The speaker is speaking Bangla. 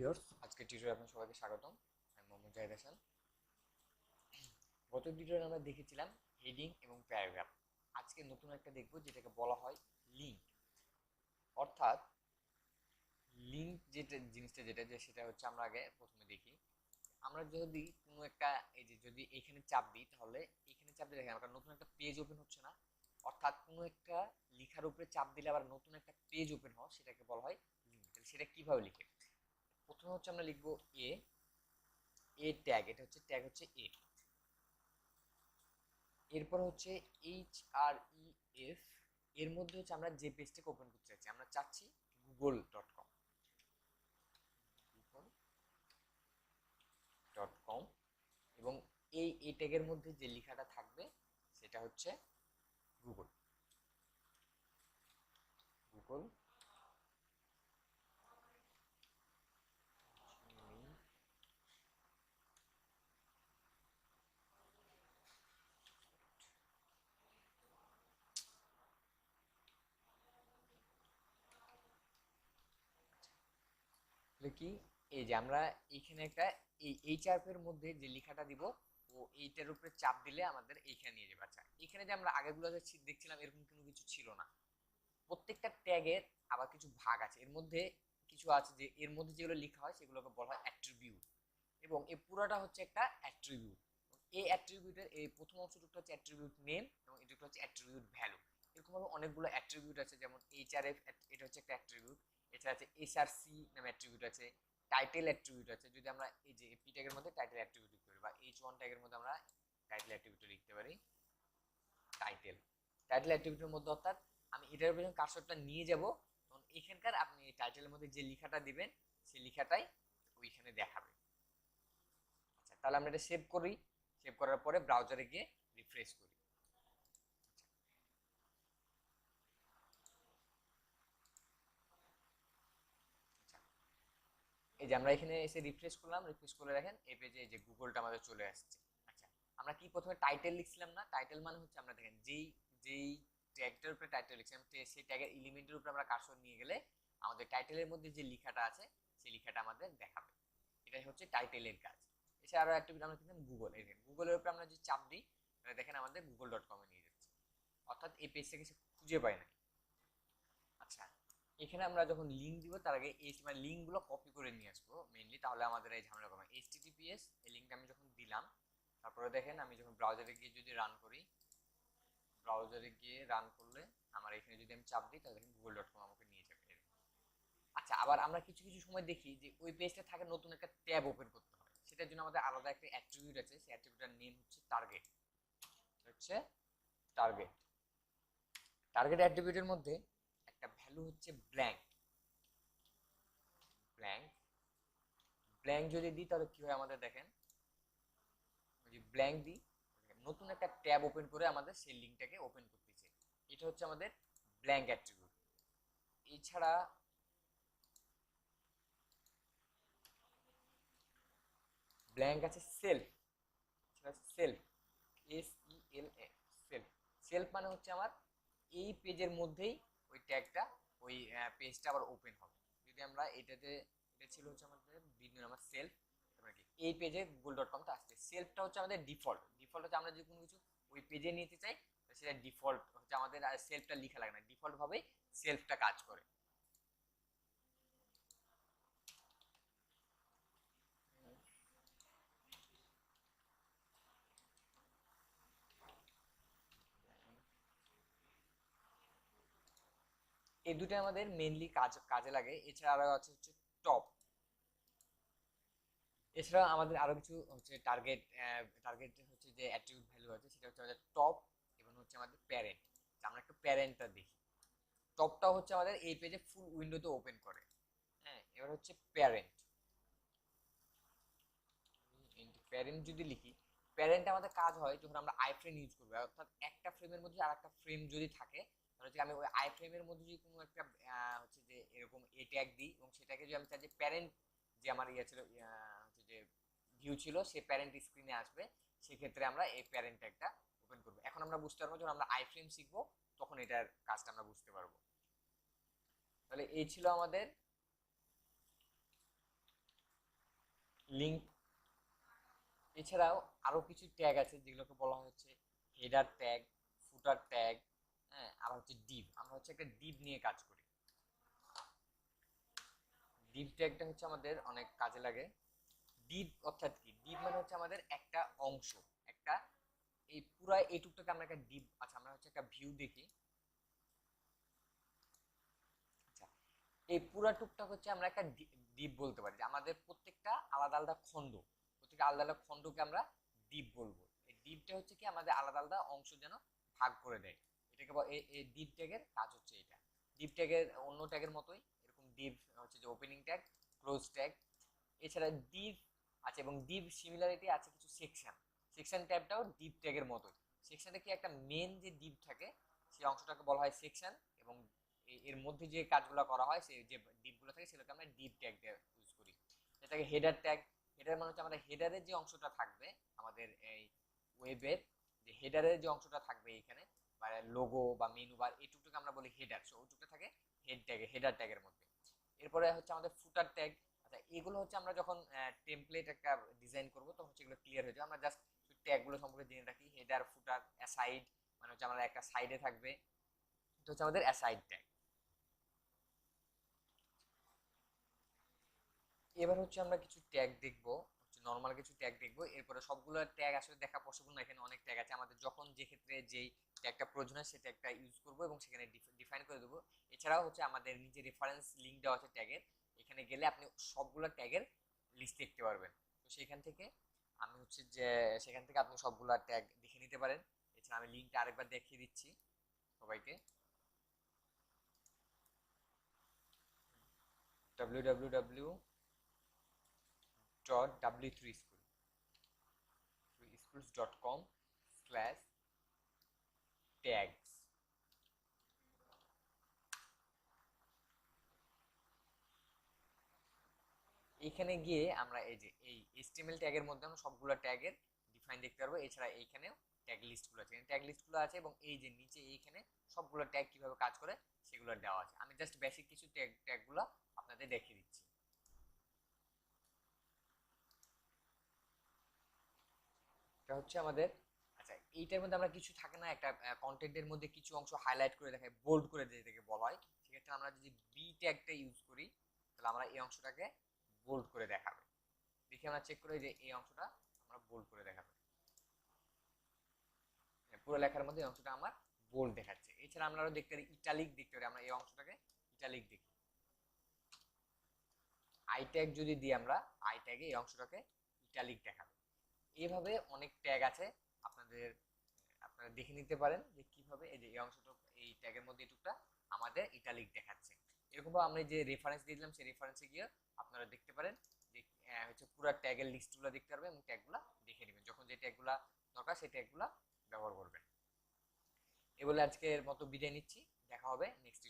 ভিউয়ার্স, আজকে টিউটোরিয়ালে আপনাদের সবাইকে স্বাগতম। আমি মোহাম্মদ জাহিদ হাসান। গত টিউটোরিয়ালে আমরা দেখেছিলাম হেডিং এবং প্যারাগ্রাফ। আজকে নতুন একটা দেখব যেটাকে বলা হয় লিঙ্ক। অর্থাৎ লিঙ্ক যেটা জিনিসটা সেটা হচ্ছে আমরা আগে প্রথমে দেখি। আমরা যদি কোনো একটা যদি এখানে চাপ দিই তাহলে এখানে চাপ দিলে দেখেন আমরা নতুন একটা পেজ ওপেন হচ্ছে না। অর্থাৎ কোনো একটা লেখার উপরে চাপ দিলে আবার নতুন একটা পেজ ওপেন হয়, সেটাকে বলা হয় লিঙ্ক। তাহলে সেটা কিভাবে লিখে? প্রথমে হচ্ছে আমরা লিখবো এ এ ট্যাগ, এটা হচ্ছে ট্যাগ হচ্ছে এ। এরপর হচ্ছে এইচ আর ই এফ, এর মধ্যে হচ্ছে আমরা যে পেজটাকে ওপেন করতে চাচ্ছি, আমরা চাচ্ছি google.com, google.com। এবং এই ট্যাগের মধ্যে যে লেখাটা থাকবে সেটা হচ্ছে গুগল, গুগল। কি এই যে আমরা এইখানে একটা এই এইচআরএফ এর মধ্যে যে লেখাটা দিব ও এইটার উপরে চাপ দিলে আমাদের এইখানে নিয়ে যাবে। আচ্ছা, এখানে যে আমরা আগেগুলো দেখছিলাম এরকম কোনো কিছু ছিল না। প্রত্যেকটা ট্যাগের আবার কিছু ভাগ আছে, এর মধ্যে কিছু আছে যে এর মধ্যে যেগুলো লেখা হয় সেগুলোকে বলা হয় অ্যাট্রিবিউট। এবং এই পুরোটা হচ্ছে একটা অ্যাট্রিবিউট। এই অ্যাট্রিবিউটের এই প্রথম অংশটুকু হচ্ছে অ্যাট্রিবিউট নেম এবং এটুকু হচ্ছে অ্যাট্রিবিউট ভ্যালু। এরকম ভাবে অনেকগুলো অ্যাট্রিবিউট আছে, যেমন এইচআরএফ, এটা হচ্ছে একটা অ্যাট্রিবিউট। এছাড়া আছে এসআরসি নামে অ্যাট্রিবিউট আছে, টাইটেল অ্যাট্রিবিউট আছে। যদি আমরা এই যে পি ট্যাগের মধ্যে টাইটেল অ্যাট্রিবিউট লিখতে পারি, বা এইচ ওয়ান ট্যাগের মধ্যে আমরা টাইটেল অ্যাট্রিবিউট লিখতে পারি টাইটেল। টাইটেল অ্যাট্রিবিউটের মধ্যে অর্থাৎ আমি এটার উপরে কার্সরটা নিয়ে যাব, তখন এখানকার আপনি এই টাইটেলের মধ্যে যে লেখাটা দিবেন সেই লেখাটাই ওইখানে দেখাবে। আচ্ছা, তাহলে আমরা এটা সেভ করি। সেভ করার পরে ব্রাউজারে গিয়ে রিফ্রেশ করি। আচ্ছা, এই যে আমরা এখানে এসে রিফ্রেশ করলাম, রিফ্রেশ করে দেখেন এই পেজে এই যে গুগলটা আমাদের চলে আসছে। আচ্ছা, আমরা কি প্রথমে টাইটেল লিখছিলাম না? টাইটেল মানে হচ্ছে আমরা দেখেন যেই যেই ট্যাগটার উপরে টাইটেল লিখছিলাম সেই ট্যাগের এলিমেন্টের উপরে আমরা কার্সর নিয়ে গেলে আমাদের টাইটেলের মধ্যে যে লেখাটা আছে সেই লেখাটা আমাদের দেখাবে। এটাই হচ্ছে টাইটেলের কাজ। এছাড়া আরো একটা আমরা কিন্তু গুগল, এই গুগলের উপরে আমরা যে চাপ দিই দেখেন আমাদের google.com এ নিয়ে যাচ্ছে। অর্থাৎ এই পেজটাকে সে খুঁজে পায় না। আচ্ছা, এখানে আমরা যখন লিঙ্ক দিব তার আগে এই মানে লিঙ্ক গুলো কপি করে নিয়ে আসবো মেইনলি, তাহলে আমাদের এই ঝামেলা কমে। এইচটিটিপিএস এই লিঙ্কটা আমি যখন দিলাম, তারপরে দেখেন আমি যখন ব্রাউজারে গিয়ে যদি রান করি, ব্রাউজারে গিয়ে রান করলে আমার এখানে যদি আমি চাপ দিই তাহলে দেখেন google.com আমাকে নিয়ে যাবে এরকম। আচ্ছা, আবার আমরা কিছু কিছু সময় দেখি যে ওই পেজটা থাকে নতুন একটা ট্যাব ওপেন করতে হয়, সেটার জন্য আমাদের আলাদা একটা অ্যাট্রিবিউট আছে, সেই অ্যাট্রিবিউটের নেম হচ্ছে টার্গেট। হচ্ছে টার্গেট। টার্গেট অ্যাট্রিবিউটের মধ্যে একটা ভ্যালু হচ্ছে ব্ল্যাঙ্ক। ব্ল্যাঙ্ক ব্ল্যাঙ্ক যদি দিই তাহলে কি হয় আমাদের দেখেন, যদি ব্ল্যাঙ্ক দিই নতুন একটা ট্যাব ওপেন করে আমাদের সেই লিঙ্কটাকে ওপেন করতেছে। এটা হচ্ছে আমাদের ব্ল্যাঙ্ক অ্যাট্রিবিউট। এছাড়া ব্ল্যাঙ্ক আছে সেলফ। সেটা হচ্ছে সেলফ, SELF, সেলফ। সেলফ মানে হচ্ছে আমার এই পেজের মধ্যেই ওই ট্যাগটা, ওই পেজটা আবার ওপেন হবে। যদি আমরা এটাতে, এটা ছিল হচ্ছে আমাদের বিভিন্ন আমার সেলফ, তারপরে কি এই পেজে google.com টা আসছে। সেলফটা হচ্ছে আমাদের ডিফল্ট। ডিফল্ট হচ্ছে আমরা যদি কোনো কিছু ওই পেজে নিতে চাই সেটা ডিফল্ট হচ্ছে আমাদের, আর সেলফটা লেখা লাগে না, ডিফল্ট ভাবেই সেলফটা কাজ করে। এই দুটো আমাদের মেইনলি কাজে লাগে। এছাড়া আরো আছে হচ্ছে টপ। এছাড়া আমাদের আরো কিছু হচ্ছে টার্গেট। টার্গেট হচ্ছে যে অ্যাট্রিবিউট ভ্যালু আছে সেটা হচ্ছে আমাদের টপ এবং হচ্ছে আমাদের প্যারেন্ট। আমরা একটু প্যারেন্টটা দেখি। টপটা হচ্ছে আমাদের এই পেজে ফুল উইন্ডোতে ওপেন করে। হ্যাঁ, এবার হচ্ছে প্যারেন্ট। প্যারেন্ট যদি লিখি, প্যারেন্ট আমাদের কাজ হয় যখন আমরা আই ফ্রেম ইউজ করবো, অর্থাৎ একটা ফ্রেমের মধ্যে আর একটা ফ্রেম যদি থাকে তাহলে হচ্ছে আমি ওই আই ফ্রেমের মধ্যে যদি কোনো একটা হচ্ছে যে এরকম এ ট্যাগ দিই এবং সেটাকে যদি আমি চাই যে প্যারেন্ট, যে আমার ইয়ে ছিল হচ্ছে যে ভিউ ছিল সে প্যারেন্ট স্ক্রিনে আসবে, সেক্ষেত্রে আমরা এই প্যারেন্ট ট্যাগটা ওপেন করবো। এখন আমরা বুঝতে পারবো যখন আমরা আই ফ্রেম শিখবো তখন এটার কাজটা আমরা বুঝতে পারবো। তাহলে এই ছিল আমাদের লিঙ্ক। এছাড়াও আরো কিছু ট্যাগ আছে যেগুলোকে বলা হচ্ছে হেডার ট্যাগ, ফুটার ট্যাগ, হ্যাঁ, আর হচ্ছে ডিভ। আমরা হচ্ছে একটা ডিভ নিয়ে কাজ করি। ডিভ ট্যাগটা হচ্ছে আমাদের অনেক কাজে লাগে। ডিভ অর্থাৎ কি? ডিভ মানে হচ্ছে আমাদের একটা অংশ, একটা, এই পুরা এইটুকটাকে আমরা একটা ডিভ, আচ্ছা আমরা হচ্ছে একটা ভিউ দেখি। আচ্ছা, এই পুরা টুকটা হচ্ছে আমরা একটা ডিপ বলতে পারি, যে আমাদের প্রত্যেকটা আলাদা আলাদা খণ্ড, প্রত্যেকটা আলাদা আলাদা খণ্ডকে আমরা ডিপ বলবো। এই ডিপটা হচ্ছে কি আমাদের আলাদা আলাদা অংশ যেন ভাগ করে দেয়, এটাকে এই ডিপ ট্যাগের কাজ হচ্ছে এটা। ডিপ ট্যাগের অন্য ট্যাগের মতোই এরকম ডিপ হচ্ছে যে ওপেনিং ট্যাগ, ক্লোজ ট্যাগ। এছাড়া ডিপ আছে, এবং ডিপ সিমিলারিটি আছে কিছু সেকশন। সেকশন ট্যাবটাও ডিপ ট্যাগের মতোই। সেকশনটা কি একটা মেন যে ডিপ থাকে সেই অংশটাকে বলা হয় সেকশন, এবং এর মধ্যে যে কাজগুলো করা হয় সেই যে ডিপগুলো থাকে সেগুলোকে আমরা ডিপ ট্যাগ ইউজ করি। এটাকে হেডার ট্যাগ। হেডার মানে হচ্ছে আমাদের হেডারের যে অংশটা থাকবে আমাদের এই ওয়েবের, যে হেডারের যে অংশটা থাকবে এখানে, মানে লোগো বা মেনু বার, এইটুকুকে আমরা বলি হেডার। সো ওইটুকু থাকে হেড ট্যাগে, হেডার ট্যাগের মধ্যে। এরপরে হচ্ছে আমাদের ফুটার ট্যাগ। আচ্ছা, এগুলো হচ্ছে আমরা যখন টেমপ্লেট একটা ডিজাইন করব তখন হচ্ছে এগুলো ক্লিয়ার হয়ে যায়। আমরা জাস্ট ট্যাগগুলো সম্পর্কে জেনে রাখি। হেডার, ফুটার, অ্যাসাইড মানে হচ্ছে আমাদের একটা সাইডে থাকবে, এটা হচ্ছে আমাদের অ্যাসাইড ট্যাগ। এবার হচ্ছে আমরা কিছু ট্যাগ দেখব, হচ্ছে নর্মাল কিছু ট্যাগ দেখব। এরপরে সবগুলো ট্যাগ আসলে দেখা পসিবল না, এখানে অনেক ট্যাগ আছে। আমাদের যখন যে ক্ষেত্রে যেই ট্যাগটা প্রয়োজন হয় সেই ট্যাগটা ইউজ করব এবং সেখানে ডিফাইন করে দেবো। এছাড়াও হচ্ছে আমাদের নিচে রেফারেন্স লিঙ্ক দেওয়া আছে ট্যাগের, এখানে গেলে আপনি সবগুলো ট্যাগের লিস্ট দেখতে পারবেন। তো সেখান থেকে আমি হচ্ছে যে সেখান থেকে আপনি সবগুলো ট্যাগ দেখে নিতে পারেন। এছাড়া আমি লিঙ্কটা আরেকবার দেখিয়ে দিচ্ছি সবাইকে। www.w3schools.com/tags। এইখানে গিয়ে আমরা এই যে এই HTML ট্যাগের মধ্যে আমরা সবগুলো ট্যাগের ডিফাইন দেখতে পারবো। এছাড়া এইখানেও ট্যাগ লিস্টগুলো আছে, ট্যাগ লিস্টগুলো আছে, এবং এই যে নিচে এইখানে সবগুলো ট্যাগ কিভাবে কাজ করে সেগুলো দেওয়া আছে। আমি জাস্ট বেসিক কিছু ট্যাগগুলো আপনাদের দেখিয়ে দিচ্ছি। এটা হচ্ছে আমাদের, আচ্ছা এইটার মধ্যে আমরা কিছু থাকে না, একটা কন্টেন্টের মধ্যে কিছু অংশ হাইলাইট করে দেখায়, বোল্ড করে যেটাকে বলা হয়। সেক্ষেত্রে আমরা যদি বি ট্যাগটা ইউজ করি তাহলে আমরা এই অংশটাকে বোল্ড করে দেখাবে। দেখি আমরা চেক করি যে এই অংশটা আমরা বোল্ড করে দেখাবে, পুরো লেখার মধ্যে এই অংশটা আমার বোল্ড দেখাচ্ছে। এছাড়া আমরা আরো দেখতে পারি ইটালিক দেখতে পারি, আমরা এই অংশটাকে ইটালিক দেখি। আই ট্যাগ যদি দিই আমরা, আই ট্যাগে এই অংশটাকে ইটালিক দেখাবে। এইভাবে অনেক ট্যাগ আছে, আপনাদের আপনারা দেখে নিতে পারেন যে কিভাবে এই যে এই অংশটা এই ট্যাগের মধ্যে এটুকটা আমাদের ইটালিক দেখাচ্ছে। এরকম ভাবে আমরা যে রেফারেন্স দিয়ে দিলাম সেই রেফারেন্সে গিয়ে আপনারা দেখতে পারেন যে হচ্ছে পুরো ট্যাগের লিস্টগুলো দেখতে পারবেন এবং ট্যাগগুলো দেখে নেবেন, যখন যে ট্যাগগুলো দরকার সেই ট্যাগগুলো ব্যবহার করবেন। এ বলে আজকের মতো বিদায় নিচ্ছি, দেখা হবে নেক্সট